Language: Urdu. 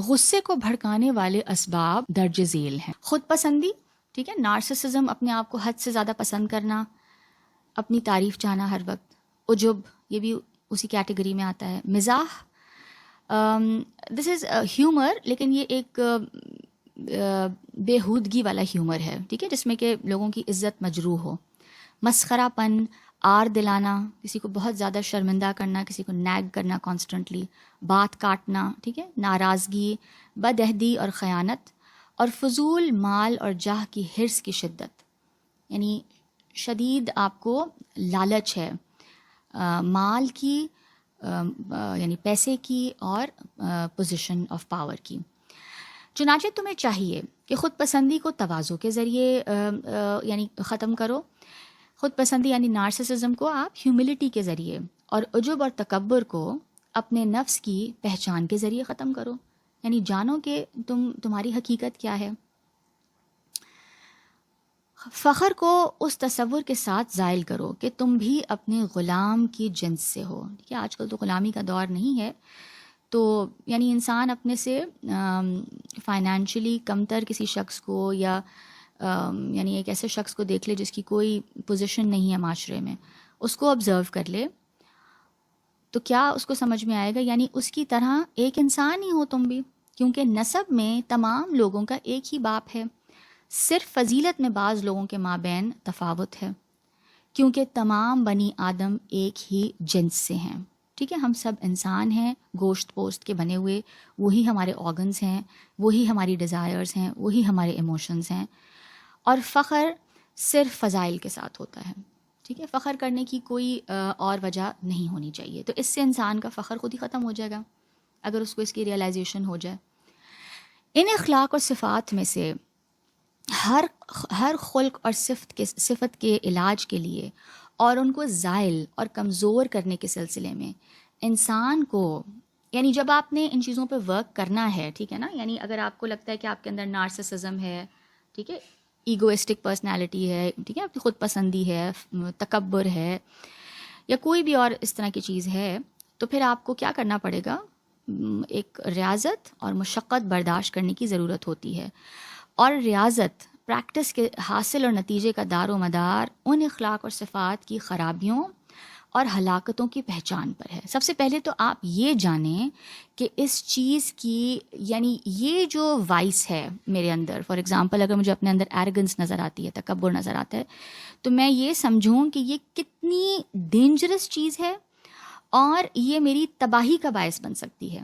غصے کو بھڑکانے والے اسباب درج ذیل ہیں. خود پسندی، ٹھیک ہے، نارسسزم، اپنے آپ کو حد سے زیادہ پسند کرنا، اپنی تعریف چاہنا ہر وقت. عجب، یہ بھی اسی کیٹیگری میں آتا ہے. مزاح، دس از ہیومر، لیکن یہ ایک بےہودگی والا ہیومر ہے، ٹھیک ہے، جس میں کہ لوگوں کی عزت مجروح ہو. مسخرہ پن، آر دلانا، کسی کو بہت زیادہ شرمندہ کرنا، کسی کو نیگ کرنا کانسٹنٹلی، بات کاٹنا، ٹھیک ہے، ناراضگی، بدعہدی اور خیانت، اور فضول مال اور جاہ کی حرص کی شدت. یعنی شدید آپ کو لالچ ہے مال کی، یعنی پیسے کی اور پوزیشن آف پاور کی. چنانچہ تمہیں چاہیے کہ خود پسندی کو تواضع کے ذریعے یعنی ختم کرو. خود پسندی یعنی نارسسزم کو آپ ہیوملٹی کے ذریعے، اور عجب اور تکبر کو اپنے نفس کی پہچان کے ذریعے ختم کرو. یعنی جانو کہ تمہاری حقیقت کیا ہے. فخر کو اس تصور کے ساتھ زائل کرو کہ تم بھی اپنے غلام کی جنس سے ہو. ٹھیک ہے، آج کل تو غلامی کا دور نہیں ہے، تو یعنی انسان اپنے سے فائنینشلی کمتر کسی شخص کو، یا یعنی ایک ایسے شخص کو دیکھ لے جس کی کوئی پوزیشن نہیں ہے معاشرے میں، اس کو آبزرو کر لے، تو کیا اس کو سمجھ میں آئے گا؟ یعنی اس کی طرح ایک انسان ہی ہو تم بھی، کیونکہ نسب میں تمام لوگوں کا ایک ہی باپ ہے. صرف فضیلت میں بعض لوگوں کے مابین تفاوت ہے، کیونکہ تمام بنی آدم ایک ہی جنس سے ہیں. ٹھیک ہے، ہم سب انسان ہیں، گوشت پوست کے بنے ہوئے. وہی ہمارے آرگنز ہیں، وہی ہماری ڈیزائرز ہیں، وہی ہمارے ایموشنز ہیں. اور فخر صرف فضائل کے ساتھ ہوتا ہے. ٹھیک ہے، فخر کرنے کی کوئی اور وجہ نہیں ہونی چاہیے. تو اس سے انسان کا فخر خود ہی ختم ہو جائے گا اگر اس کو اس کی ریئلائزیشن ہو جائے. ان اخلاق اور صفات میں سے ہر خلق اور صفت کے علاج کے لیے اور ان کو زائل اور کمزور کرنے کے سلسلے میں انسان کو، یعنی جب آپ نے ان چیزوں پہ ورک کرنا ہے، ٹھیک ہے نا، یعنی اگر آپ کو لگتا ہے کہ آپ کے اندر نارسسزم ہے، ٹھیک ہے، ایگوئسٹک پرسنالٹی ہے، ٹھیک ہے، آپ کی خود پسندی ہے، تکبر ہے، یا کوئی بھی اور اس طرح کی چیز ہے، تو پھر آپ کو کیا کرنا پڑے گا؟ ایک ریاضت اور مشقت برداشت کرنے کی ضرورت ہوتی ہے. اور ریاضت، پریکٹس کے حاصل اور نتیجے کا دار و مدار ان اخلاق اور صفات کی خرابیوں اور ہلاکتوں کی پہچان پر ہے. سب سے پہلے تو آپ یہ جانیں کہ اس چیز کی، یعنی یہ جو وائس ہے میرے اندر، فار ایگزامپل اگر مجھے اپنے اندر ایروگنس نظر آتی ہے، تکبر نظر آتا ہے، تو میں یہ سمجھوں کہ یہ کتنی ڈینجرس چیز ہے اور یہ میری تباہی کا باعث بن سکتی ہے.